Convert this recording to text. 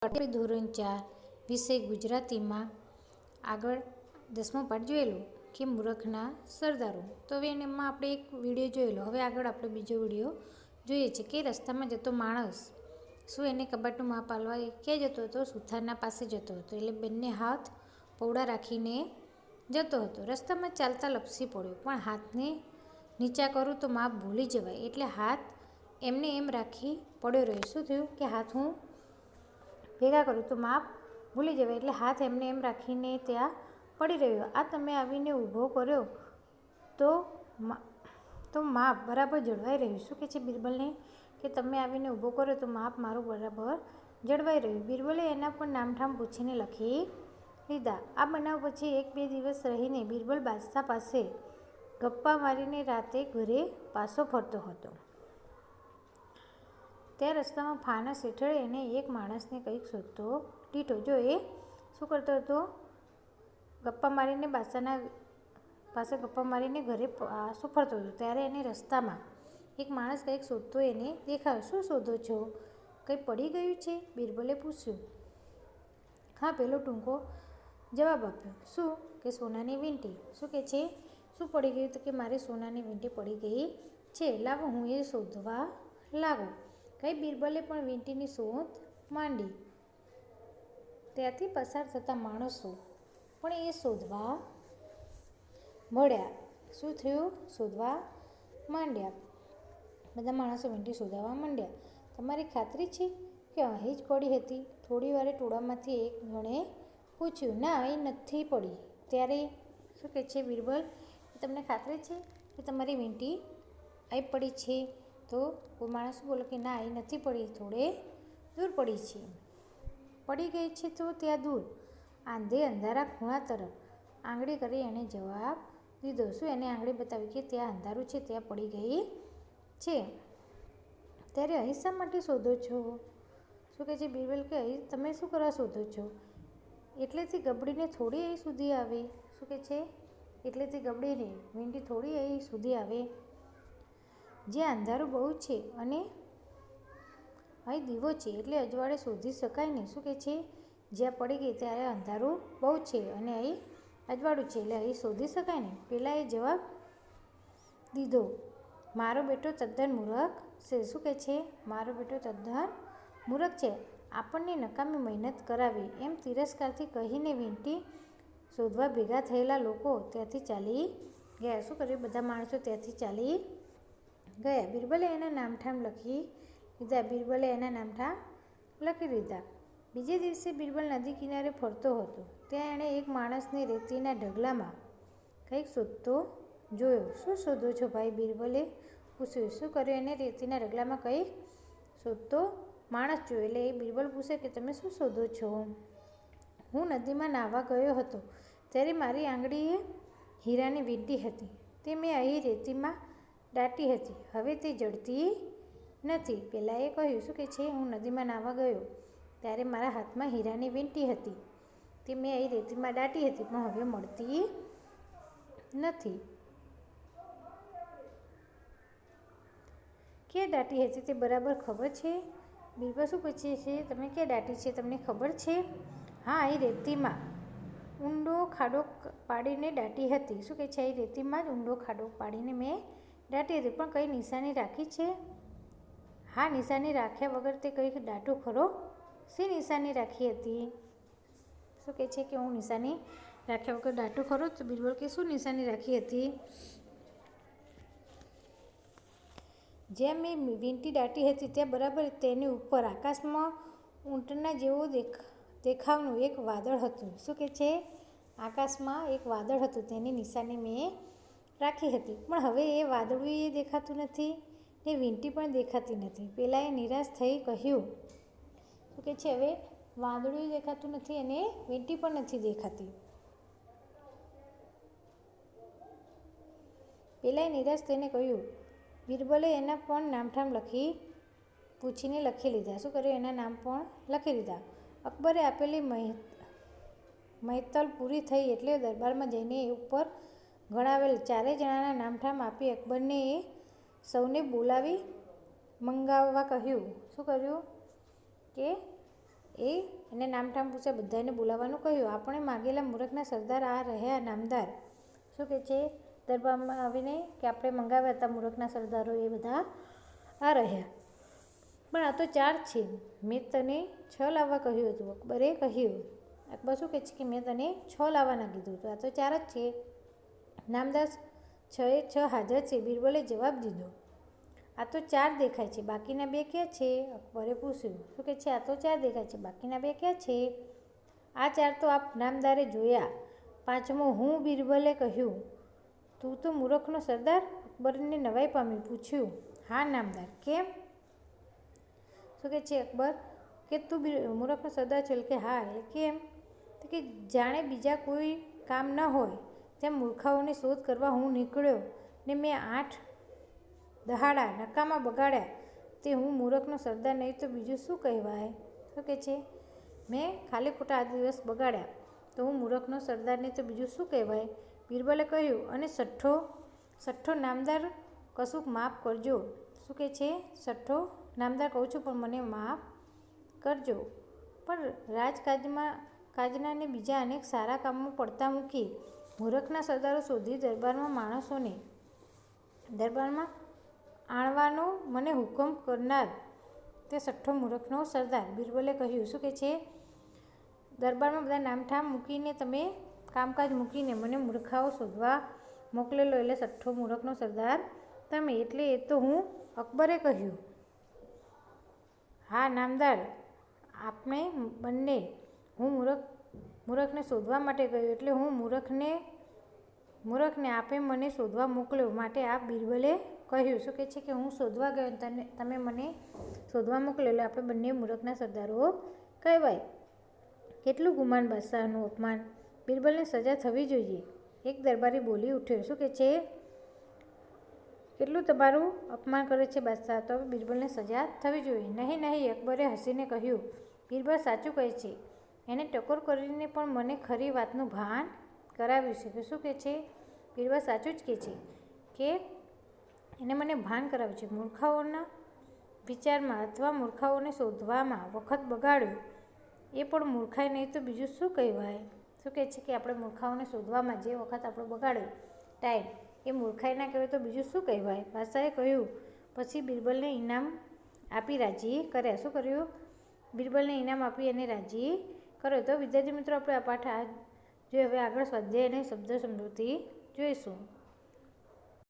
પટેલ ધોરણ 4 વિષય ગુજરાતીમાં આગળ 10મો પાઠ જોયેલો કે મૂર્ખના સરદારો. તો હવે એમાં આપણે એક વિડીયો જોયેલો. હવે આગળ આપણે બીજો વિડીયો જોઈએ છે કે રસ્તામાં જતો માણસ શું એને કબાટનું માપ આલવા ક્યાં જતો હતો? સુથારના પાસે જતો હતો. એટલે બંને હાથ પહોળા રાખીને જતો હતો. રસ્તામાં ચાલતા લપસી પડ્યો, પણ હાથને નીચા કરું તો માપ ભૂલી જવાય, એટલે હાથ એમને એમ રાખી પડ્યો રહ્યો. શું થયું કે હાથ હું ભેગા કરું તો માપ ભૂલી જવાય, એટલે હાથ એમને એમ રાખીને ત્યાં પડી રહ્યો. આ તમે આવીને ઊભો કર્યો તો માપ બરાબર જળવાઈ રહ્યું. શું કહે છે બિરબલને કે તમે આવીને ઊભો કર્યો તો માપ મારું બરાબર જળવાઈ રહ્યું. બિરબલે એના પર નામઠામ પૂછીને લખી લીધા. આ બનાવ પછી 1-2 દિવસ રહીને બિરબલ બાદશાહ પાસે ગપ્પા મારીને રાતે ઘરે પાછો ફરતો હતો. ત્યાં રસ્તામાં ફાનસ હેઠળ એને એક માણસને કંઈક શોધતો દીઠો. જો એ શું કરતો હતો? ગપ્પા મારીને બાદશાહના પાસે ગપ્પા મારીને ઘરે પાછો ફરતો હતો. ત્યારે એને રસ્તામાં એક માણસ કંઈક શોધતો એને દેખાયો. શું શોધો છો? કંઈ પડી ગયું છે? બિરબલે પૂછ્યું. હા, પેલો ટૂંકો જવાબ આપ્યો. શું? કે સોનાની વીંટી. શું કે છે? શું પડી ગયું? તો કે મારી સોનાની વીંટી પડી ગઈ છે, લાવો હું એ શોધવા લાગુ. કઈ બિરબલે પણ વીંટીની શોધ માંડી. ત્યાંથી પસાર થતા માણસો પણ એ શોધવા મળ્યા. શું થયું? શોધવા માંડ્યા. બધા માણસો વીંટી શોધવા માંડ્યા. તમારી ખાતરી છે કે અહીં જ પડી હતી? થોડી વારે ટોળામાંથી એક જણે પૂછ્યું. ના, અહીં નથી પડી. ત્યારે શું કહે છે બિરબલ? તમને ખાતરી છે કે તમારી વીંટી અહીં પડી છે? તો કોઈ માણસ બોલો કે ના, અહીં નથી પડી, થોડે દૂર પડી છે. પડી ગઈ છે તો ત્યાં દૂર આંધે અંધારા ખૂણા તરફ આંગળી કરી એણે જવાબ દીધો. શું એને આંગળી બતાવી કે ત્યાં અંધારું છે, ત્યાં પડી ગઈ છે? ત્યારે અહીં શા માટે શોધો છો? શું કહે છે બિરબલ કે અહીં તમે શું કરવા શોધો છો? એટલેથી ગબડીને થોડી અહીં સુધી આવે. શું કહે છે? એટલેથી ગબડીને વીંટી થોડી અહીં સુધી આવે. જ્યાં અંધારું બહુ છે અને અહીં દીવો છે, એટલે અજવાળે શોધી શકાય ને. શું કહે છે? જ્યાં પડી ગઈ ત્યારે અંધારું બહુ છે અને અહીં અજવાળું છે, એટલે અહીં શોધી શકાય ને. પેલાએ જવાબ દીધો. મારો બેટો તદ્દન મૂર્ખ છે. શું કહે છે? મારો બેટો તદ્દન મૂર્ખ છે, આપણને નકામી મહેનત કરાવી. એમ તિરસ્કારથી કહીને વીંટી શોધવા ભેગા થયેલા લોકો ત્યાંથી ચાલી ગયા. શું કર્યું? બધા માણસો ત્યાંથી ચાલી ગયા. બિરબલે એના નામઠામ લખી લીધા. બીજે દિવસે બિરબલ નદી કિનારે ફરતો હતો. ત્યાં એણે એક માણસને રેતીના ઢગલામાં કંઈક શોધતો જોયો. શું શોધો છો ભાઈ? બિરબલે પૂછ્યું. શું કર્યું? એને રેતીના ઢગલામાં કંઈક શોધતો માણસ જોયો. એટલે એ બિરબલ પૂછે કે તમે શું શોધો છો? હું નદીમાં નાહવા ગયો હતો, ત્યારે મારી આંગળીએ હીરાની વીંટી હતી, તે મેં અહીં રેતીમાં દાટી હતી. હવે તે જડતી નથી. પેલાએ કહ્યું. શું કે છે? હું નદીમાં નાહવા ગયો ત્યારે મારા હાથમાં હીરાની વીંટી હતી, તે મેં અહીં રેતીમાં દાટી હતી, પણ હવે મળતી નથી. ક્યાં દાટી હતી તે બરાબર ખબર છે? બિરબલ શું પૂછે છે? તમે ક્યાં દાટી છે, તમને ખબર છે? હા, અહીં રેતીમાં ઊંડો ખાડો પાડીને દાટી હતી. શું કહે છે? અહીં રેતીમાં જ ઊંડો ખાડો પાડીને મેં દાટી હતી, પણ કઈ નિશાની રાખી છે? હા, નિશાની રાખ્યા વગર તે કંઈક દાટું ખરો? શી નિશાની રાખી હતી? શું કહે છે કે હું નિશાની રાખ્યા વગર દાટું ખરો? તો બિરબલ કે શું નિશાની રાખી હતી? જ્યાં મેં વીંટી દાટી હતી ત્યાં બરાબર તેની ઉપર આકાશમાં ઊંટના જેવું દેખાવનું એક વાદળ હતું. શું કહે છે? આકાશમાં એક વાદળ હતું, તેની નિશાની મેં રાખી હતી, પણ હવે એ વાદળું દેખાતું નથી ને વીંટી પણ દેખાતી નથી. પેલાએ નિરાશ થઈ કહ્યું. શું કહે છે? હવે વાદળું દેખાતું નથી અને વીંટી પણ નથી દેખાતી. પેલાએ નિરાશ થઈને કહ્યું. બિરબલે એના પણ નામઠામ પૂછીને લખી લીધા. શું કર્યું? એના નામ પણ લખી લીધા. અકબરે આપેલી મહેતલ પૂરી થઈ એટલે દરબારમાં જઈને એ ઉપર ગણાવેલ 4 જણાના નામઠામ આપી અકબરને એ સૌને બોલાવી મંગાવવા કહ્યું. શું કર્યું? કે એને નામઠામ પૂછ્યા, બધાને બોલાવવાનું કહ્યું. આપણે માગેલા મૂરખના સરદાર આ રહ્યા નામદાર. શું કહે છે દરબારમાં આવીને કે આપણે મંગાવ્યા હતા મૂરખના સરદારો, એ બધા આ રહ્યા. પણ આ તો 4 છે, મેં તને 6 લાવવા કહ્યું હતું. અકબરે કહ્યું. અકબર શું કહે છે કે મેં તને 6 લાવવાના કીધું હતું, આ તો 4 જ છે. નામદાર 6 એ 6 હાજર છે, બિરબલે જવાબ દીધો. આ તો 4 દેખાય છે, બાકીના 2 ક્યાં છે? અકબરે પૂછ્યું. શું કહે છે આ તો 4 દેખાય છે, બાકીના 2 ક્યાં છે? આ 4 તો આપ નામદારે જોયા, 5મો હું, બિરબલે કહ્યું. તું તો મૂરખનો સરદાર? અકબરને નવાઈ પામી. પૂછ્યું, હા નામદાર, કેમ? શું કહે છે અકબર કે તું મૂરખનો સરદાર છે? કે હા. એ કેમ? તો કે જાણે બીજા કોઈ કામ ન હોય તેમ મૂર્ખાઓની શોધ કરવા હું નીકળ્યો ને મેં 8 દહાડા નકામા બગાડ્યા, તે હું મૂરખનો સરદાર નહીં તો બીજું શું કહેવાય? શું કહે છે મેં ખાલી ખોટા 8 દિવસ બગાડ્યા તો હું મૂરખનો સરદાર નહીં તો બીજું શું કહેવાય? બિરબલે કહ્યું, અને છઠ્ઠો નામદાર કશુંક માફ કરજો. શું કહે છે? છઠ્ઠો નામદાર કહું છું, પણ મને માફ કરજો. પણ રાજકાજના ને બીજા અનેક સારા કામો પડતા મૂકી મૂરખના સરદારો શોધી દરબારમાં આણવાનો મને હુકમ કરનાર તે છઠ્ઠો મૂરખનો સરદાર. બિરબલે કહ્યું. શું કહે છે દરબારમાં બધા નામઠામ મૂકીને, તમે કામકાજ મૂકીને મને મૂર્ખાઓ શોધવા મોકલેલો, એટલે છઠ્ઠો મૂરખનો સરદાર તમે. એટલે એ તો હું. અકબરે કહ્યું, હા નામદાર, આપણે બંને. હું મૂરખને શોધવા માટે ગયો, એટલે હું મૂરખને આપે મને શોધવા મોકલ્યો માટે આપ. બિરબલે કહ્યું. શું કહે છે કે હું શોધવા ગયો, તમે મને શોધવા મોકલ્યો, એટલે આપણે બંને મૂરખના સરદારો કહેવાય. કેટલું ગુમાન, બાદશાહનું અપમાન. બિરબલને સજા થવી જોઈએ. એક દરબારી બોલી ઉઠ્યો. શું કહે છે કેટલું તમારું અપમાન કરે છે બાદશાહ, તો હવે બિરબલને સજા થવી જોઈએ. નહીં નહીં, અકબરે હસીને કહ્યું. બિરબલ સાચું કહે છે, એને ટકોર કરીને પણ મને ખરી વાતનું ભાન કરાવ્યું છે. કે શું કહે છે બિરબલ સાચું જ કહે છે કે એને મને ભાન કરાવ્યું છે. મૂર્ખાઓના વિચારમાં અથવા મૂર્ખાઓને શોધવામાં વખત બગાડ્યો, એ પણ મૂર્ખાઈ નહીં તો બીજું શું કહેવાય? શું કહે છે કે આપણે મૂર્ખાઓને શોધવામાં જે વખત આપણો બગાડ્યો ટાઈમ, એ મૂર્ખાઈ ના કહેવાય તો બીજું શું કહેવાય? બાદશાહે કહ્યું. પછી બિરબલને ઇનામ આપી રાજી કર્યા. શું કર્યું? બિરબલને ઇનામ આપી અને રાજી કર્યો. તો વિદ્યાર્થી મિત્રો, આપણે આ પાઠ જો હવે આગળ સ્વાધ્યાય અને શબ્દ સમૃદ્ધિ જોઈશું.